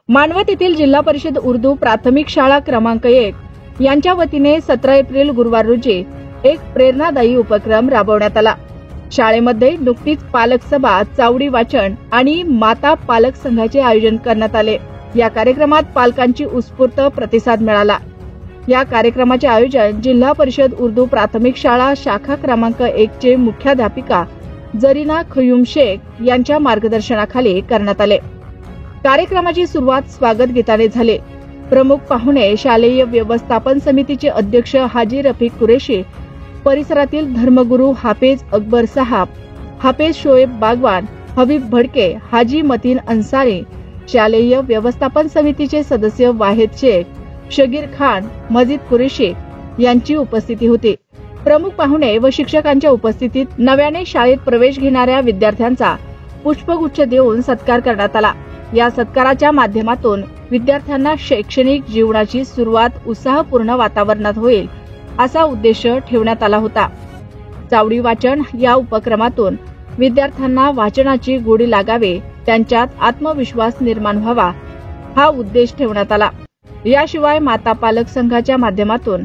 मानवत येथील जिल्हा परिषद उर्दू प्राथमिक शाळा क्रमांक 1 यांच्या वतीने 17 एप्रिल गुरुवार रोजी एक प्रेरणादायी उपक्रम राबवण्यात आला। शाळेमध्ये नुकतीच पालक सभा, चावडी वाचन आणि माता पालक संघाचे आयोजन करण्यात आले। या कार्यक्रमात पालकांची उत्स्फूर्त प्रतिसाद मिळाला। या कार्यक्रमाचे आयोजन जिल्हा परिषद उर्दू प्राथमिक शाळा शाखा क्रमांक 1 चे मुख्याध्यापिका जरीना खयूम शेख यांच्या मार्गदर्शनाखाली करण्यात आले। कार्यक्रमाची सुरुवात स्वागत गीताने झाले। प्रमुख पाहुणे शालेय व्यवस्थापन समितीचे अध्यक्ष हाजी रफिक कुरेशी, परिसरातील धर्मगुरू हाफेज अकबर साहब, हाफेज शोएब बागवान, हबीब भडके, हाजी मतीन अन्सारी, शालेय व्यवस्थापन समितीचे सदस्य वाहिद शेख, शगीर खान, मजीद कुरेशी यांची उपस्थिती होती। प्रमुख पाहुणे व शिक्षकांच्या उपस्थितीत नव्याने शाळेत प्रवेश घेणाऱ्या विद्यार्थ्यांचा पुष्पगुच्छ देऊन सत्कार करण्यात आला। या सत्काराच्या माध्यमातून विद्यार्थ्यांना शैक्षणिक जीवनाची सुरुवात उत्साहपूर्ण वातावरणात होईल असा उद्देश ठेवण्यात आला होता। चावडी वाचन या उपक्रमातून विद्यार्थ्यांना वाचनाची गोडी लागावे, त्यांच्यात आत्मविश्वास निर्माण व्हावा हा उद्देश ठेवण्यात आला। याशिवाय माता पालक संघाच्या माध्यमातून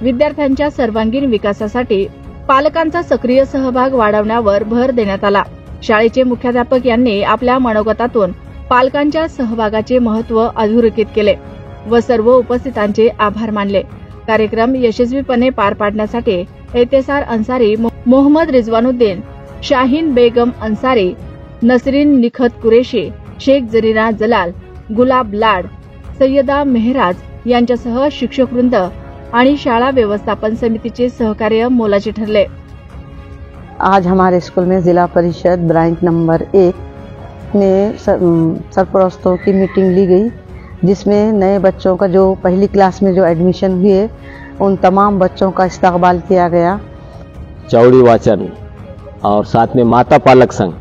विद्यार्थ्यांच्या सर्वांगीण विकासासाठी पालकांचा सक्रिय सहभाग वाढवण्यावर भर देण्यात आला। शाळेचे मुख्याध्यापक यांनी आपल्या मनोगतातून पालकांच्या सहभागाचे महत्त्व अधोरेखित केले व सर्व उपस्थितांचे आभार मानले। कार्यक्रम यशस्वीपणे पार पाडण्यासाठी एतेसार अन्सारी, मोहम्मद रिजवानुद्दीन, शाहीन बेगम अन्सारी, नसरीन निखत कुरेशी, शेख जरीना जलाल, गुलाब लाड, सय्यदा मेहराज यांच्यासह शिक्षकवृंद आणि शाळा व्यवस्थापन समितीचे सहकार्य मोलाचे ठरले। आज हमारे स्कूल में जिला परिषद ब्रांच नंबर 1 में सरपरस्तों की मीटिंग ली गई, जिसमें नए बच्चों का जो पहली क्लास में जो एडमिशन हुए उन तमाम बच्चों का इस्तकबाल किया गया। चावड़ी वाचन और साथ में माता पालक संघ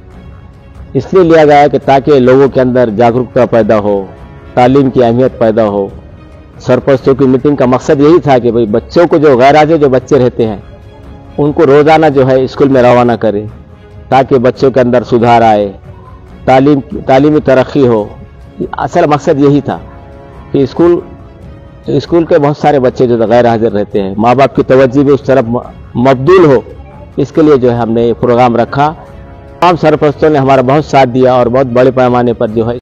इसलिए लिया गया कि ताकि लोगों के अंदर जागरूकता पैदा हो, तालीम की अहमियत पैदा हो। सरपरस्तों की मीटिंग का मकसद यही था कि भाई बच्चों को, जो गैर हाजिर जो बच्चे रहते हैं उनको रोजाना जो है स्कूल में रवाना करें ताकि बच्चों के अंदर सुधार आए, तालीमी तरक्की हो। असल मकसद यही था कि स्कूल के बहुत सारे बच्चे जो गैर हाजिर रहते हैं, माँ बाप की तवज्जो भी उस तरफ मबदूल हो, इसके लिए जो है हमने ये प्रोग्राम रखा। तमाम सरपरस्तों ने हमारा बहुत साथ दिया और बहुत बड़े पैमाने पर जो है